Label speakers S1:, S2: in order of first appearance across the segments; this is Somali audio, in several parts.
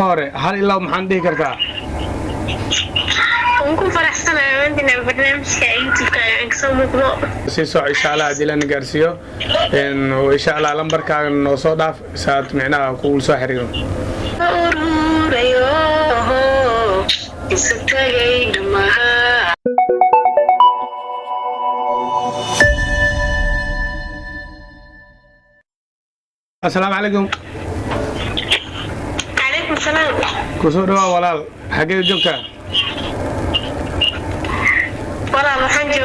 S1: hore hal ilaa maxaan dhihi kartaa
S2: ku faraxsanahay inta barnaamijka YouTube-ka aan kasoo muuqdo
S1: si soo insha Allah hadii la gaarsiiyo insha Allah lambarkaaga noo soo dhaaf saad micnaha ku soo xiriiro السلام عليكم.
S2: عليكم السلام.
S1: كسور ولا حاجة جوكا.
S2: ولا محنجو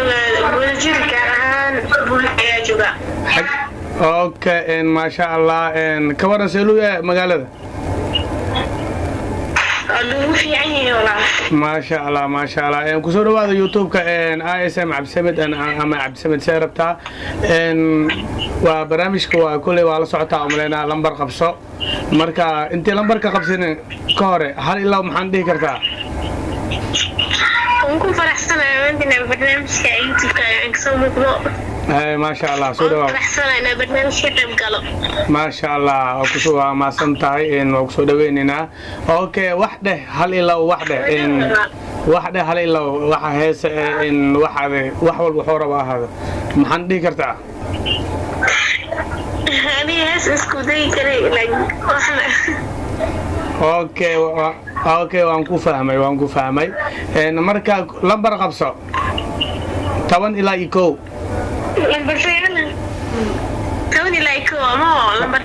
S2: ولجير كان بولي جوكا.
S1: اوكي ان ما شاء الله ان كبرنا سيلويا مقالة.
S2: في عيني ولا.
S1: ما شاء الله ما شاء الله ان كسور هذا يوتيوب كان اسم عبد السمد انا عبد السمد سيربتا ان وبرامجك وكل ولا سعتا عملنا لمبر قبصه marka intii lambarka qabsan ka hore hal ilaa maxaan dhihi kartaa
S2: ku faraxsanahay inta barnaamijka YouTube-ka aan kasoo muuqdo
S1: ما شاء الله سوداء
S2: فراحسنا برنامج كتب قلب
S1: ما شاء الله وكسوها ما سنتهي إن وكسود ويننا أوكي واحدة هل إلا واحدة إن واحدة هل إلا واحد إن واحد البحورة وهذا محندي كرتا
S2: هذه هس اسكودي كري واحنا
S1: أوكي وانكو فاهمي إن مركا لمبر قبصة طبعا إلى إيكو
S2: لمبر فعلا توني لايكو لمبر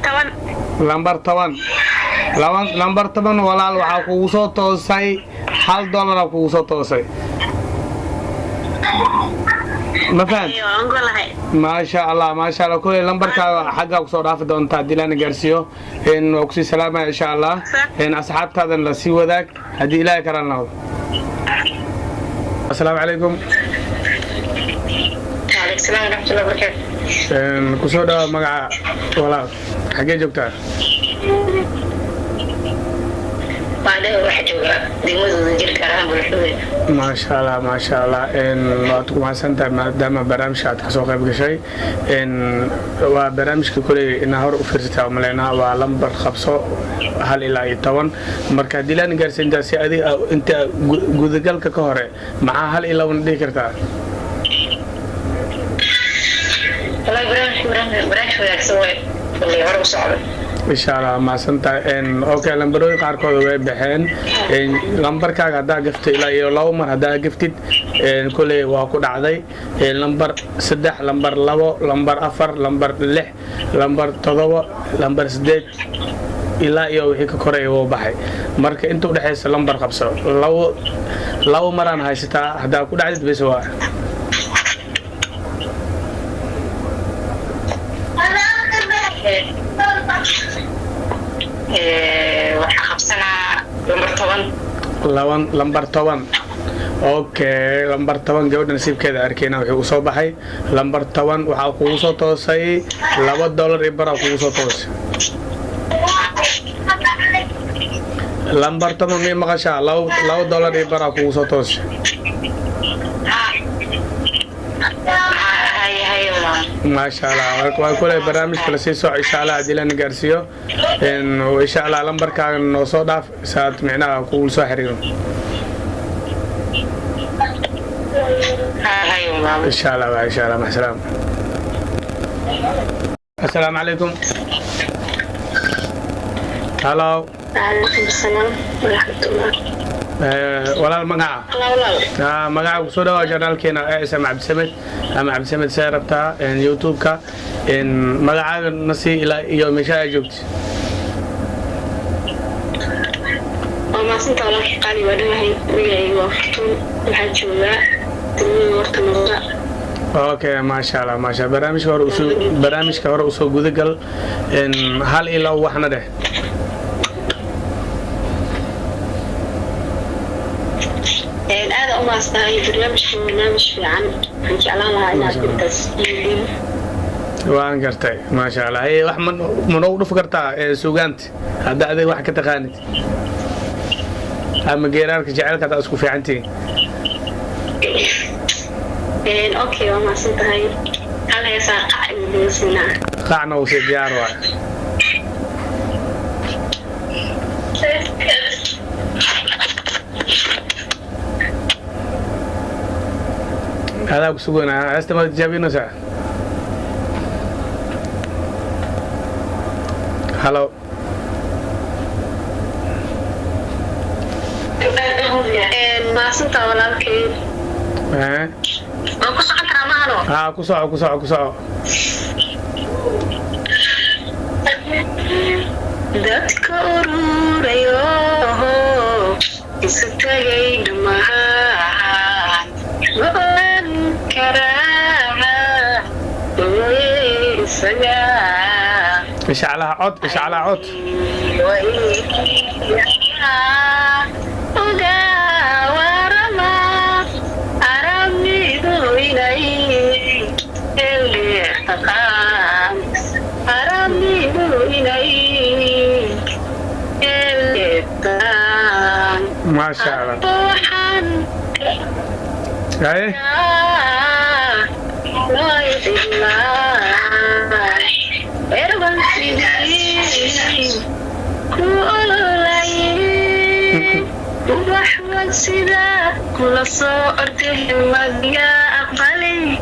S2: طبعا لمبر طبعا ولا waxaa kugu soo toosay $1 kugu soo toosay ما فهمت ما شاء الله كل لمبركا حقا kusoo dhaafi doonta dilaan gaarsiyo in waqti salaama insha Allah in asxaabtaada la sii wadaag hadii ilaahay karanaado السلام عليكم السلام ورحمة الله وبركاته.
S1: كسور مع ولا حاجة جبتها.
S2: بعده واحد جوا ديموز نجيل كلام بالحلول.
S1: ما شاء الله إن وقتكم حسن ما دام برامج هتحسوا قبل شيء إن وبرامج كل نهار وفرتها وملينا ولمبر خبصة هل إلى يتوان مركز ديلان جالس أنت سيادي أنت جودجال كهرة مع هل إلى وندي كرتها.
S2: والله برامج وياك سوي اللي هرب صعب.
S1: إن شاء الله ما سنت إن أوكي لمبروي قاركود وبحين إن لمبر كاغ هذا قفت إلى يلو مر هذا قفتت إن كل واقود عادي لمبر سدح لمبر لو لمبر أفر لمبر لح لمبر تضوى لمبر سدد إلى يو هيك كوري وبحي مرك أنتو دحيس لمبر خبصة لو مران هاي ستا هذا كود عادي بسوا
S2: waxaa qabsanaa
S1: lambar 10 اوكي lambar 10 gabadha nasiibkeeda arkeyna wuxuu soo baxay lambar 10 waxa kugu soo toosay $2 iyo bar kugu soo toosay lambar 10 ma maqashaa $2 iyo bar kugu soo toosay ما شاء الله وكل برامج كل شيء سو إن شاء الله عديلا نجارسيو إن وإن شاء الله لمبر كان نصادف ساعات معنا كل ساحرين إن شاء الله مع السلامة السلام عليكم هلا
S2: وعليكم السلام ورحمة الله
S1: ولا المقعة مقعة وصودا جنرال كنا اسم عبد السمد أما عبد السمد سيربتها إن يوتيوب كا إن مقعة نسي إلى يوم شاء جبت
S2: وما سنت الله قالي ودمه وياي وفتون الحجوة تنين ورتمضة
S1: اوكي ما شاء الله برامج كهر أسو جودجل إن هل إلى وحنا ده
S2: هذا أما أصدقائي برنامج في عن جعلانها إلى التسجيل
S1: waan gartay ma sha Allah ay wax man ugu dhufkartaa suugaanta hada aday wax ka taqaanid ama geerarka jaceelka ta isku fiicantiin
S2: اوكي وما سنتهي هل هي ساقع اللي
S1: قاعنا وسي ديار واحد adaa ku suganaa heesta ma tijaabinaysaa halo
S3: maasanta walaalkay ku socon karaa mahalo
S1: ku soco
S3: dadka ururayo isu tagay dhammaan ma oran karaa isaga
S1: ishaclaha cod ما شاء الله ايه كل صورته مديا أقبلي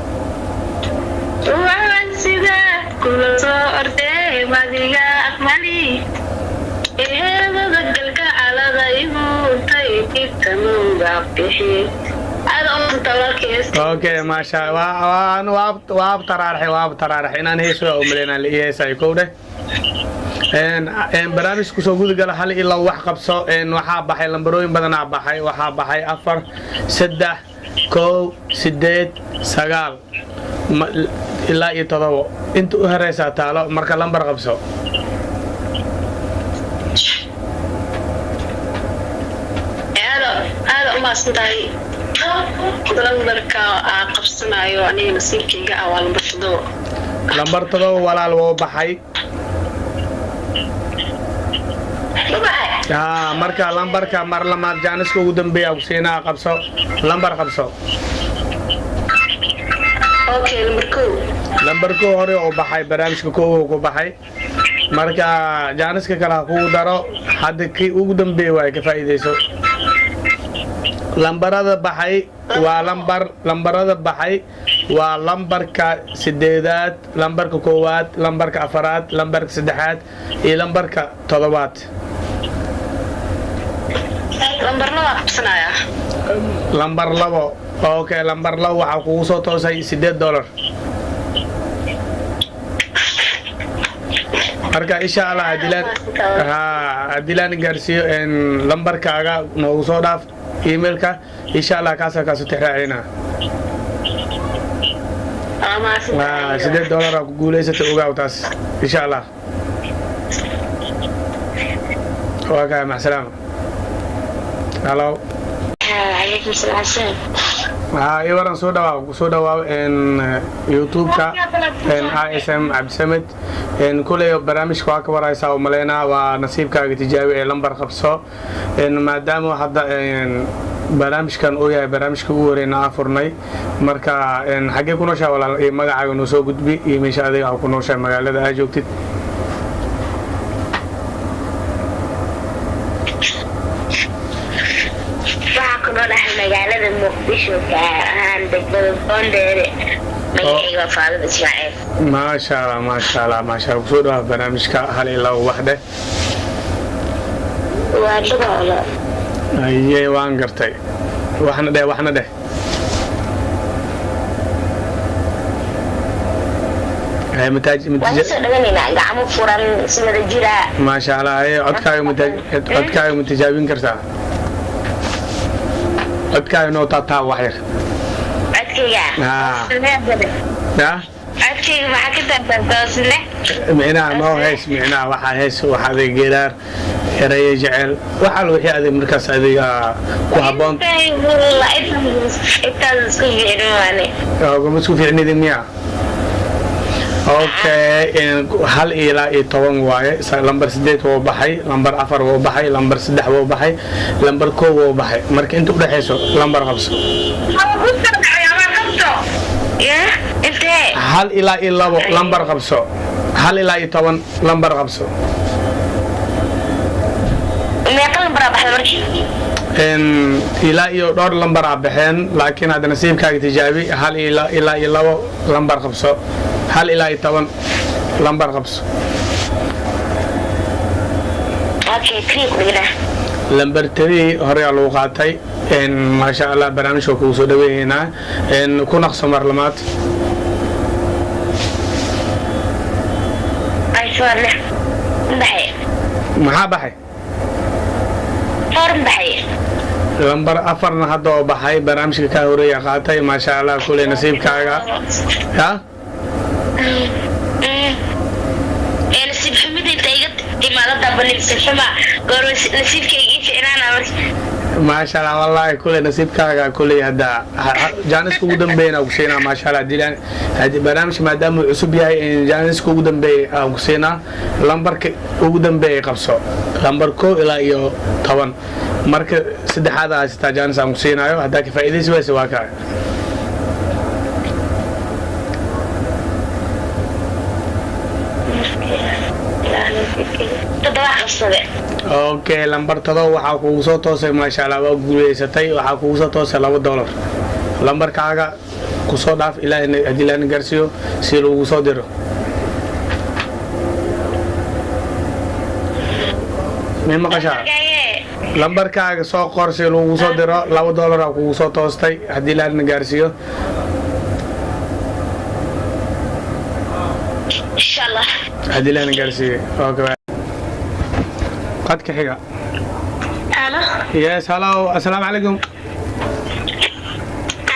S1: وعن سيدا كل صورته مديا أقبلي إيه بذكرك على غيبه تيجي تنوب عبتي اوكي ما شاء الله واب ترارح inaan heeso umaleena leeyahay kowde barnaamij ku soo gudgal hal ilaa wax qabso waxa baxay lambarooyin badan baxay waxa baxay 4 3 1 8 9 ilaa 7 inta u horeysa taalo marka lambar qabso
S3: maasantahay lambarka qabsanayo aniga nasiibkayga waa
S1: lambar 7 walaal woo baxay marka lambarka mar lamaad jaaniska ugu dambeeya ku siinaa qabso lambar qabso
S3: okay
S1: lambar 2 hore oo baxay barnaamijka koow ku baxay marka jaaniska kala ku daro hadda kii ugu dambeeya way ka faa'iideyso lambarada baxay waa lambarka 8aad lambarka 1aad lambarka 4aad lambarka 3aad iyo lambarka 7aad lambar 2 okay lambar 2 waxa kugu soo toosay $8 marka insha Allah adilaan gaarsiyo lambarkaaga noogu soo dhaaf emailka insha Allah kaasa ka soo tixraacina $8 ku guuleysata ogaaw taas insha Allah waa ma salaam hello
S3: عليكم السلام
S1: iwaran soo dhawaaw youtube-ka ISM Abdisamed kulay barnaamijka waa ka waraysaa oo maleena waa nasiibkaaga tijaabi ee lambar qabso maadaama hadda barnaamijkan uu yahay barnaamijka ugu horeeyna afurnay marka xagee ku nooshaa walaal magacaaga noo soo gudbi iyo meesha adiga ku nooshaa magaalada aad joogtid
S3: magaalada muqdisho gaar ahaan degmada Boondere magacayga Faadil Ismaaciil
S1: ما شاء الله kusoo dhawaad barnaamijka hal ilaa waxde
S3: waa dhawaada
S1: ayay waan gartay waxna dheh ay mataaj
S3: gacmo furan sida jira
S1: ما شاء الله ay codkaaga mutajaabin kartaa codkaaga noo taataa wax yar
S3: codkayga maxaa ka tartantoosne
S1: micnaha noo heys micnaha waxaa heys waxaad geeraar eraya jecel waxaa la wixii adig markaas adiga ku habboon
S3: intaas isku fiicnwaane
S1: isku fiicnidin miya okay hal ilaa 10 waaye lambar 8 woo baxay lambar 4 woo baxay lambar 3 woo baxay lambar 1 woo baxay marka inta u dhaxayso lambar qabso hal ilaa 2 lambar qabso hal ilaa 10 lambar qabso
S3: meeqa lambar baxay markii
S1: ilaa iyo dhowr lambar aa baxeen laakiin hadda nasiibkaaga tijaabi hal ilaa iyo labo lambar qabso hal ilaa iyo 10 lambar qabso
S3: okay 3 ku dhigna
S1: lambar 3 hore aa lagu qaatay maasha allah barnaamijka kugu soo dhaweeynaa ku naqso mar lamaad
S3: ay soo leh baxay
S1: maxaa baxay
S3: form baxay
S1: lambar 4 hadda oo baxay barnaamijka ka horeeya qaatay maasha allah kulay nasiibkaaga ha
S3: nasiib xumida tayga imaadada banibsan xuma goor nasiibkayga fiicnaan
S1: maasha allah wallahi kulay nasiibkaaga kulay hada jaanisku ugu dambeeyna ku sheena maasha allah dilaan hadi barnaamij maadaama uu cusub yahay jaanisku ugu dambeey aan ku sheena lambarka ugu dambeey qabso lambar 1 ilaa iyo 10 marka saddexaad aad jaanis aan ku sheenayo hada ka faa'iideysi wayse waa ka okay lambar 7 waxa kugu soo toosay maasha allah waa guuleysatay waxa kugu soo toosay $2 lambarkaaga ku soo dhaaf ilaa in adilaan gaarsiyo si lagu soo diro mima qasha lambarkaaga soo qor si lagu soo diro $2 aa kugu soo toostay adilaan gaarsiyo
S3: inshallah
S1: adilaan gaarsiyo okay قد كحيقة
S3: الو
S1: يس هلو السلام عليكم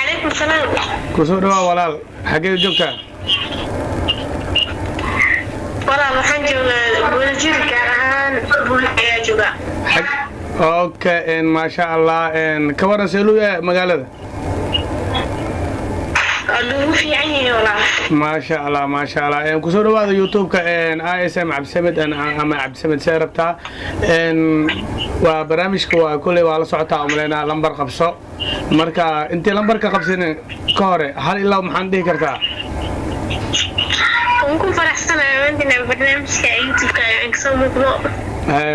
S3: عليكم السلام
S1: كسو دوا ولال حقيقة جوكتا
S3: والله waxaan joogaa buulajir gaar ahaan buul ayaa jooga
S1: اوكي ما شاء الله كبرنا سيلويا مقالة
S3: adugu fiican yahay walaa
S1: ما شاء الله ما شاء الله كسو دوا يوتيوب كان ISM عبد السمد اما عبد السمد سيربتا وبرامجك وكل ولا سocota umleena lambar qabso marka intii lambarka qabsan ka hore hal ilaa maxaan dhihi kartaa
S3: ku faraxsanahay inta barnaamijka YouTube-ka aan soo muuqdo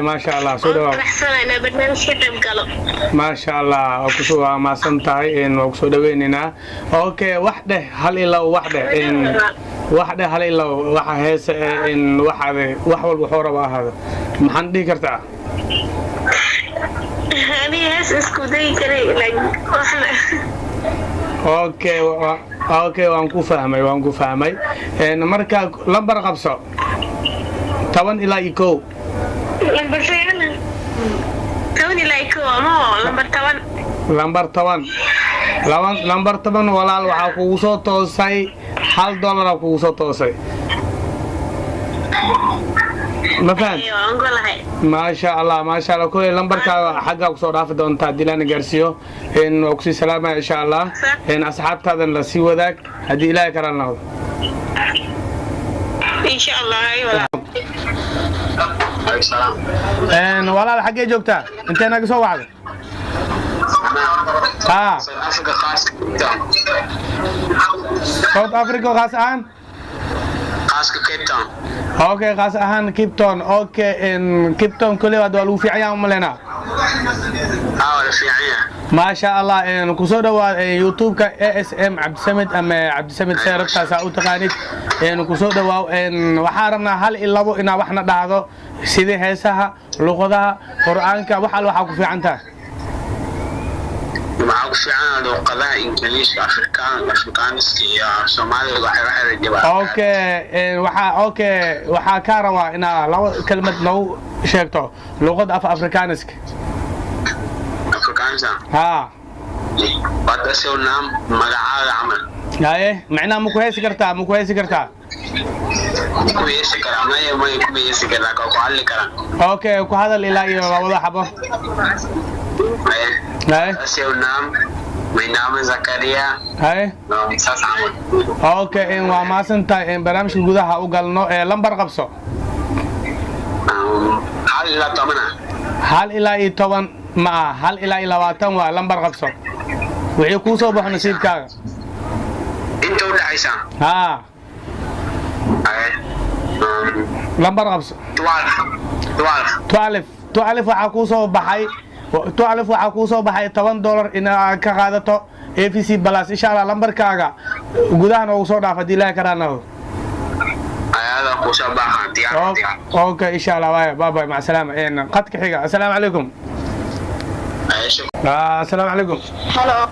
S1: ما شاء الله soo dhawaad
S3: faraxsanahay barnaamijka qayb galo
S1: ما شاء الله kusoo ma santahay oo kusoo dhaweynina okay wax dheh hal ilaa wax dheh wax dheh hal ilaa waxa heesa wax walba xooraba ahaado maxaan dhihi kartaa
S3: ani hees isku day karay waxna
S1: okay okay waan ku fahmay marka lambar qabso 10 ilaa 1
S3: lambar 10 ilaa 1 ama lambar 10
S1: lambar 10 walaal waxa kugu soo toosay $1 kugu soo toosay ما فهمت ما شاء الله كل لمبر كا حقا كسو دافي دونتا ديلان غارسيو ان وكسي سلامه ان شاء الله ان اصحابتادن لا سي وداك هدي الهي كران نود
S3: ان شاء الله ايوه
S2: السلام
S1: ان ولا حقي جوجتا انت انا سو وعد ها ساوث افريكا خاص ان
S2: كيب تاون
S1: اوكي خاص اهان كيب تاون اوكي ان كيب تاون كل واد لو في عيان ملنا
S2: ولا في عيان
S1: ما شاء الله ان كسو دوا يوتيوب كا ASM عبد السمد اما عبد السمد سيربتا سا او تقانيد ان كسو دوا ان waxaa rabnaa hal ilabo ina waxna dhaado sidii heesaha luqadaha quraanka waxa ku fiican tahay
S2: معك في عنا لغة إنجليزي أفريكانس يا سومالي وحي رجبا
S1: اوكي waxaa ka rabaa ina laba kelmad noo sheegto luqad afrikaaniska ها
S2: بعد أسوي نام مقعد عمل
S1: هاي معناه مو كويس كرتا
S2: كويس كرا ما كويس كرا كوالي كرا
S1: اوكي وهذا اللي لا يوضح حبه هاي
S2: أسوي نام My name is Zakaria.
S1: هاي اوكي ان وما سنتا ان برامج gudaha u galno ee lambar qabso hal ilaa 10 ma hal ilaa 20 waa lambar qabso wixii ku soo baxo nasiibkaaga
S2: inta u dhaxaysa
S1: ها lambar qabso 12 waxaa ku soo baxay tucalif waxaa kuu soo baxay $10 inaad ka qaadato AVC Plus insha Allah lambarkaaga gudaha noogu soo dhaaf haddii ilaahay ka raanaho
S4: هذا كوسا باها ديار
S1: اوكي ان شاء الله باي مع السلامه قد كحيقه السلام عليكم السلام عليكم
S3: هلو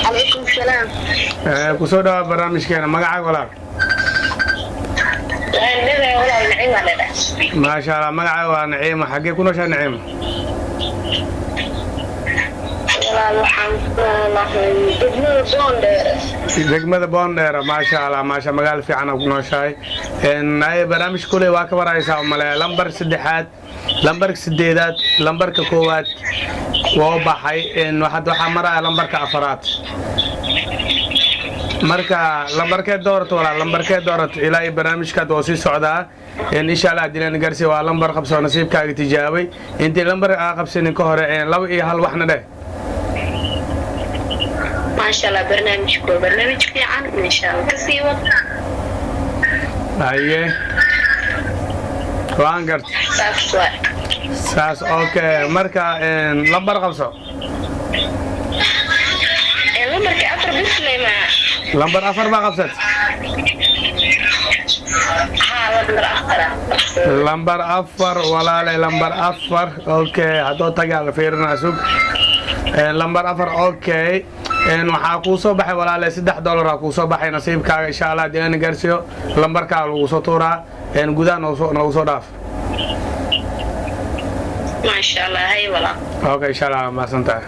S3: عليكم السلام
S1: كسو دوا برنامجكينا magacaaga walaal ما شاء الله magacaaga waa Naciima xagee ku nooshaa Naciima degmada Boondheer ما شاء الله ما شاء magaal fiican ku nooshahay ay barnaamij kule waa ka waraysaa malay lambar 3aad lambarka 8aad lambarka 1aad waa baxay waxa maraa lambarka 4aad marka lambarkee doorato wala lambarkee doorato ilaa barnaamijka oo sii socdaa insha Allah dilan garsi waa lambar qabso nasiibkaaga tijaabay intii lambar qabsanin ka hore 2 iyo 1 waxna dheh
S3: ما شاء الله برنامج في عن إن شاء الله كسيوة
S1: أيه وانقرت ساس أوكي مركا لمبر خمسة
S3: لمبر كأفر بسلي ما
S1: لمبر أفر ما قبست لمبر أفر ولا لي لمبر أفر أوكي هدو تقال فيرنا سوق لمبر أفر أوكي waxaa kuu soo baxay walaal $3 kuu soo baxay nasiibkaaga insha Allah dilan gaarsiyo lambarkaaga lagu soo tuuraa gudaha noogu soo dhaaf
S3: ما شاء الله هاي والله
S1: okay insha Allah ma santaa